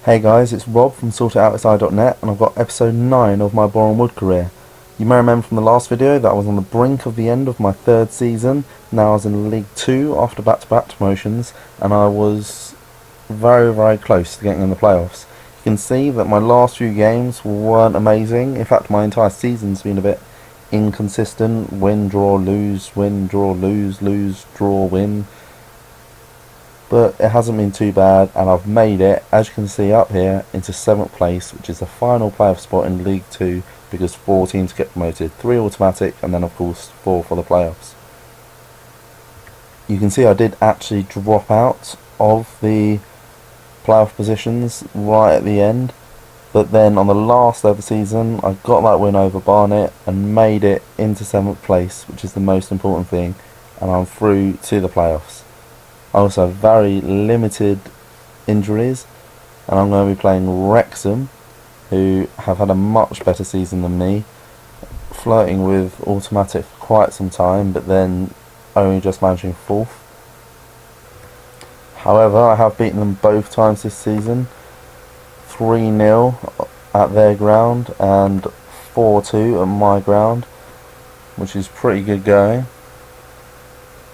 Hey guys, it's Rob from sortitoutside.net and I've got episode 9 of my Boreham Wood career. You may remember from the last video that I was on the brink of the end of my third season. Now I was in League 2 after back-to-back promotions and I was very close to getting in the playoffs. You can see that my last few games weren't amazing. In fact, my entire season's been a bit inconsistent. Win, draw, lose, win, draw, lose, lose, draw, win. But it hasn't been too bad, and I've made it, as you can see up here, into 7th place, which is the final playoff spot in League 2, because 4 teams get promoted, 3 automatic, and then of course 4 for the playoffs. You can see I did actually drop out of the playoff positions right at the end, but then on the last of the season I got that win over Barnet and made it into 7th place, which is the most important thing, and I'm through to the playoffs. I also have very limited injuries, and I'm going to be playing Wrexham, who have had a much better season than me, flirting with automatic for quite some time, but then only just managing 4th. However, I have beaten them both times this season, 3-0 at their ground and 4-2 at my ground, which is pretty good going.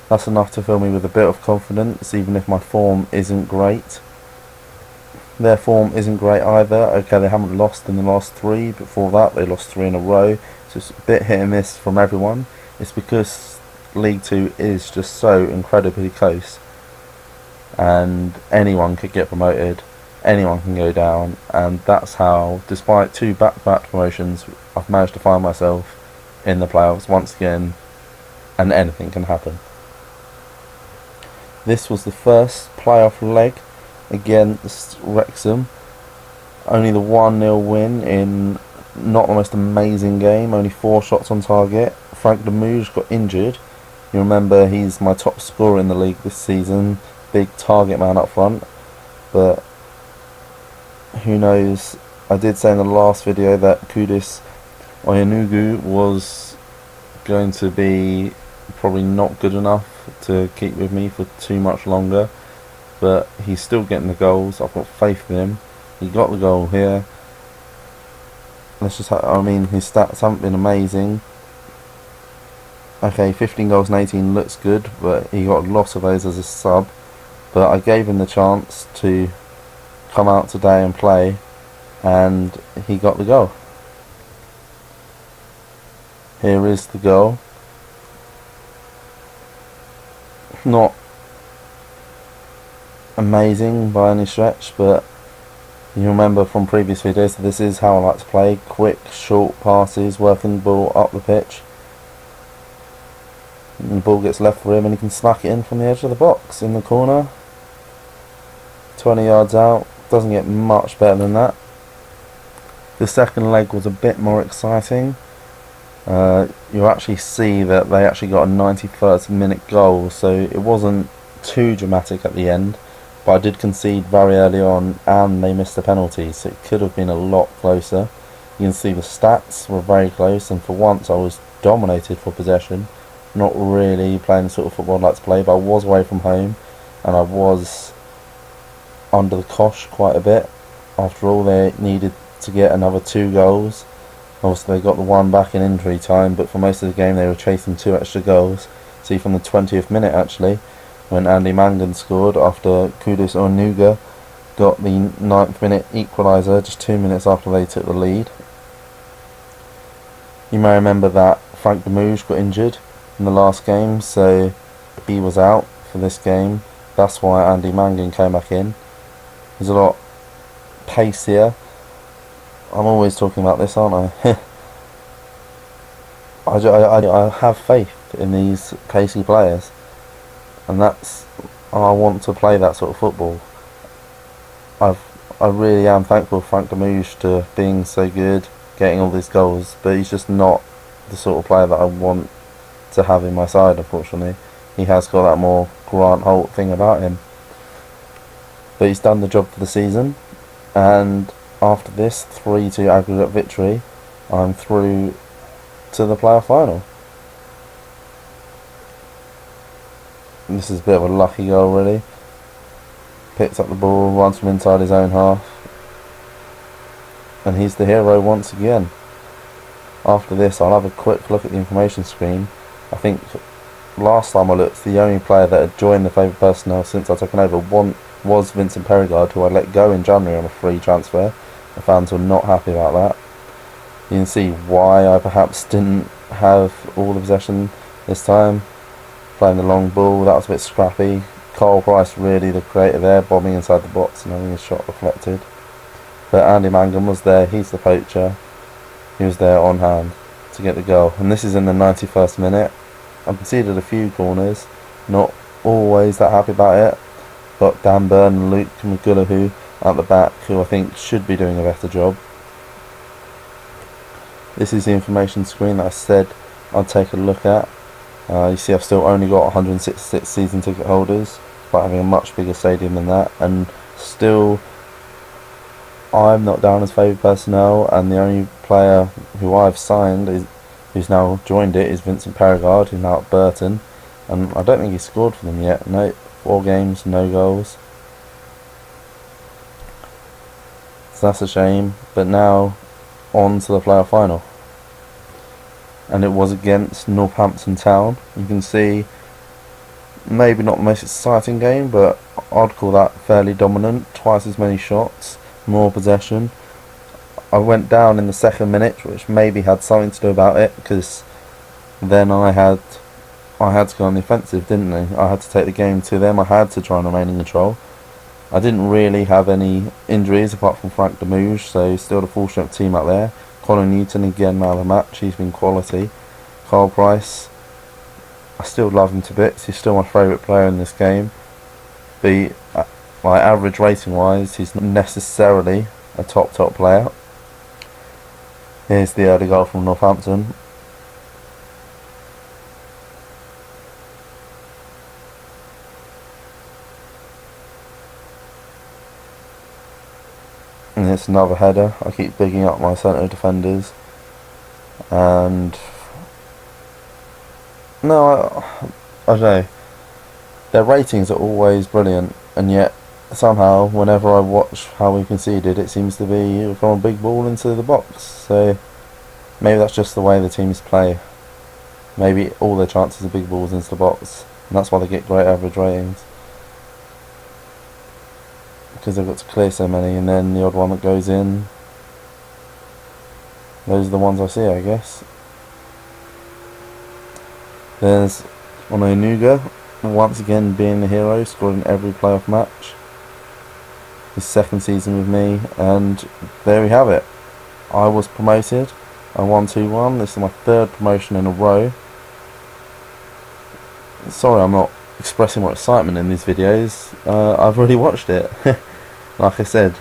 That's enough to fill me with a bit of confidence, even if my form isn't great. Their form isn't great either. Okay, they haven't lost in the last 3. Before that, they lost 3 in a row. So it's a bit hit and miss from everyone. It's because League 2 is just so incredibly close. And anyone could get promoted. Anyone can go down. And that's how, despite 2 back-to-back promotions, I've managed to find myself in the playoffs once again. And anything can happen. This was the first playoff leg against Wrexham. Only the 1-0 win in not the most amazing game, only 4 shots on target. Frank de Mouge got injured. You remember he's my top scorer in the league this season, big target man up front. But who knows, I did say in the last video that Kudus Oyenugu was going to be probably not good enough to keep with me for too much longer, but he's still getting the goals. I've got faith in him. He got the goal here. His stats haven't been amazing. Okay, 15 goals and 18 looks good, but he got a lot of those as a sub. But I gave him the chance to come out today and play, and he got the goal. Here is the goal. Not amazing by any stretch, but you remember from previous videos that this is how I like to play: quick, short passes, working the ball up the pitch, and the ball gets left for him and he can smack it in from the edge of the box in the corner, 20 yards out. Doesn't get much better than that. The second leg was a bit more exciting. You actually see that they actually got a 91st minute goal, so it wasn't too dramatic at the end, but I did concede very early on and they missed a penalty, so it could have been a lot closer. You can see the stats were very close, and for once I was dominated for possession. Not really playing the sort of football I'd like to play, but I was away from home and I was under the cosh quite a bit. After all, they needed to get another 2 goals. Obviously they got the 1 back in injury time, but for most of the game they were chasing 2 extra goals. See, from the 20th minute actually, when Andy Mangan scored after Kudus Onuga got the 9th minute equaliser just 2 minutes after they took the lead. You may remember that Frank de Mouge got injured in the last game, so he was out for this game. That's why Andy Mangan came back in. He's a lot pacier. I'm always talking about this, aren't I? I have faith in these pacey players, and I want to play that sort of football. I really am thankful for Frank de Mouge to being so good, getting all these goals, but he's just not the sort of player that I want to have in my side, unfortunately. He has got that more Grant Holt thing about him. But he's done the job for the season, and after this 3-2 aggregate victory, I'm through to the playoff final. And this is a bit of a lucky goal really. Picks up the ball, runs from inside his own half, and he's the hero once again. After this, I'll have a quick look at the information screen. I think last time I looked, the only player that had joined the favoured personnel since I'd taken over was Vincent Perigard, who I let go in January on a free transfer. The fans were not happy about that. You can see why I perhaps didn't have all the possession this time. Playing the long ball, that was a bit scrappy. Carl Price really the creator there, bombing inside the box and having his shot reflected. But Andy Mangum was there, he's the poacher. He was there on hand to get the goal. And this is in the 91st minute. I conceded a few corners, not always that happy about it. Got Dan Byrne and Luke McGullagh at the back, who I think should be doing a better job. This is the information screen that I said I'd take a look at. You see I've still only got 166 season ticket holders, despite having a much bigger stadium than that, and still I'm not down as favoured personnel, and the only player who I've signed who's now joined it is Vincent Perigard, who's now at Burton, and I don't think he's scored for them yet. No, 4 games, no goals. So that's a shame, but now on to the playoff final. And it was against Northampton Town. You can see maybe not the most exciting game, but I'd call that fairly dominant. Twice as many shots, more possession. I went down in the 2nd minute, which maybe had something to do about it, because then I had to go on the offensive, didn't I? I had to take the game to them. I had to try and remain in control. I didn't really have any injuries apart from Frank Demouge, so still the full strength team out there. Colin Newton again man of the match, he's been quality. Carl Price, I still love him to bits, he's still my favourite player in this game. But my average rating wise, he's not necessarily a top player. Here's the early goal from Northampton. And it's another header. I keep bigging up my centre defenders, and no, I don't know. Their ratings are always brilliant, and yet somehow whenever I watch how we conceded, it seems to be from a big ball into the box. So maybe that's just the way the teams play. Maybe all their chances are big balls into the box, and that's why they get great average ratings. Because they've got to clear so many, and then the odd one that goes in, those are the ones I see, I guess. There's Ononuga, once again being the hero, scored in every playoff match. His 2nd season with me, and there we have it. I was promoted. I won 2-1. This is my 3rd promotion in a row. Sorry I'm not expressing more excitement in these videos. I've already watched it. Like I said,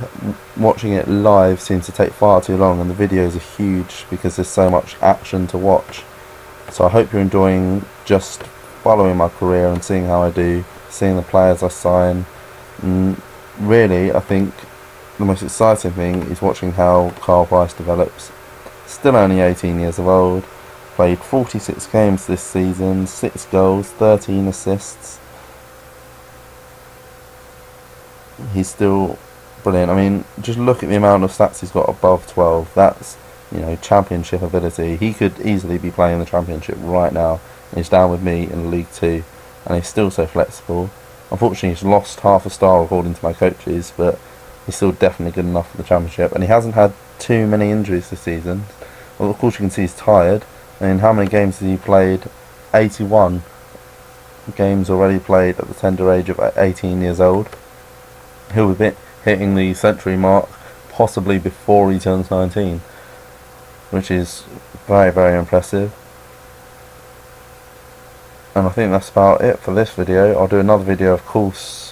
watching it live seems to take far too long, and the videos are huge because there's so much action to watch. So I hope you're enjoying just following my career and seeing how I do, seeing the players I sign. And really, I think the most exciting thing is watching how Carl Price develops. Still only 18 years of old, played 46 games this season, 6 goals, 13 assists. He's still brilliant. I mean, just look at the amount of stats he's got above 12. That's, you know, championship ability. He could easily be playing the championship right now. He's down with me in League 2, and he's still so flexible. Unfortunately, he's lost half a star according to my coaches, but he's still definitely good enough for the championship. And he hasn't had too many injuries this season. Well, of course you can see he's tired. I mean, how many games has he played? 81 games already played at the tender age of 18 years old. He'll be hitting the century mark possibly before he turns 19, which is very, very impressive. And I think that's about it for this video. I'll do another video, of course,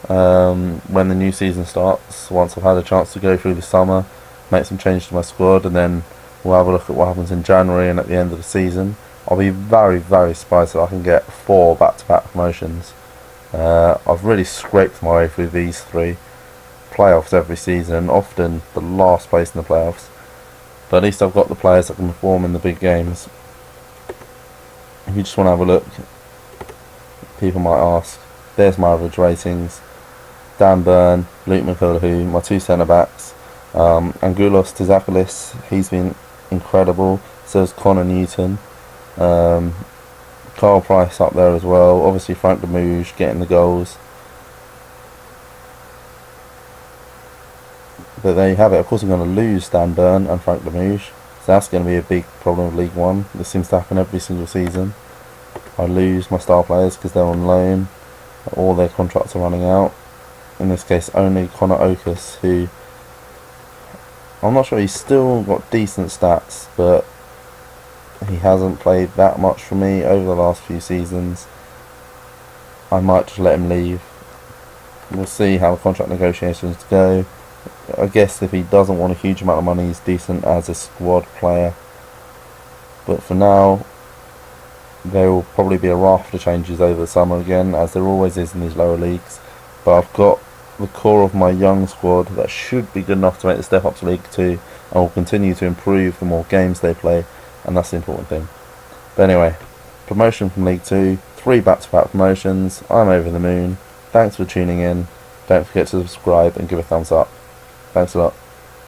when the new season starts, once I've had a chance to go through the summer, make some changes to my squad, and then we'll have a look at what happens in January and at the end of the season. I'll be very, very surprised that I can get 4 back-to-back promotions. I've really scraped my way through these 3 playoffs every season, often the last place in the playoffs, but at least I've got the players that can perform in the big games. If you just want to have a look, people might ask, there's my average ratings. Dan Byrne, Luke McGullagh, my 2 centre backs, Angulos Tizakoulis, he's been incredible. So is Connor Newton. Carl Price up there as well. Obviously Frank de Mouge getting the goals. But there you have it. Of course I'm going to lose Dan Burn and Frank de Mouge. So that's going to be a big problem with League 1. This seems to happen every single season. I lose my star players because they're on loan. All their contracts are running out. In this case only Connor Okus, who I'm not sure, he's still got decent stats, but he hasn't played that much for me over the last few seasons. I might just let him leave. We'll see how the contract negotiations go. I guess if he doesn't want a huge amount of money, he's decent as a squad player. But for now, there will probably be a raft of changes over the summer again, as there always is in these lower leagues. But I've got the core of my young squad that should be good enough to make the step up to League 2, and will continue to improve the more games they play, and that's the important thing. But anyway, promotion from League 2, 3 back-to-back promotions. I'm over the moon. Thanks for tuning in. Don't forget to subscribe and give a thumbs up. Thanks a lot.